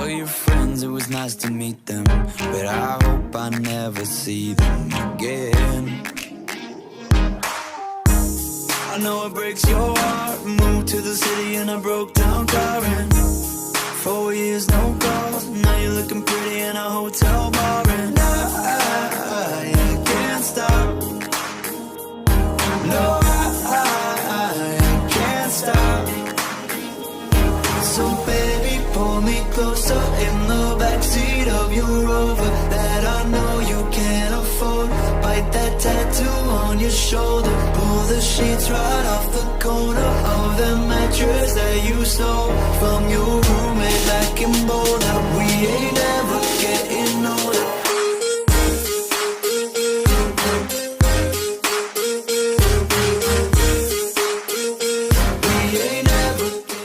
Tell your friends it was nice to meet them, but I hope I never see them again. I know it breaks your heart. Moved to the city in a broke down car, and 4 years no calls. Now you're looking pretty in a hotel bar, and I can't stop. No, I can't stop. So baby, pull me closer in the backseat of your Rover that I know you can't afford. Bite that tattoo on your shoulder. Pull the sheets right off the corner of the mattress that you stole from your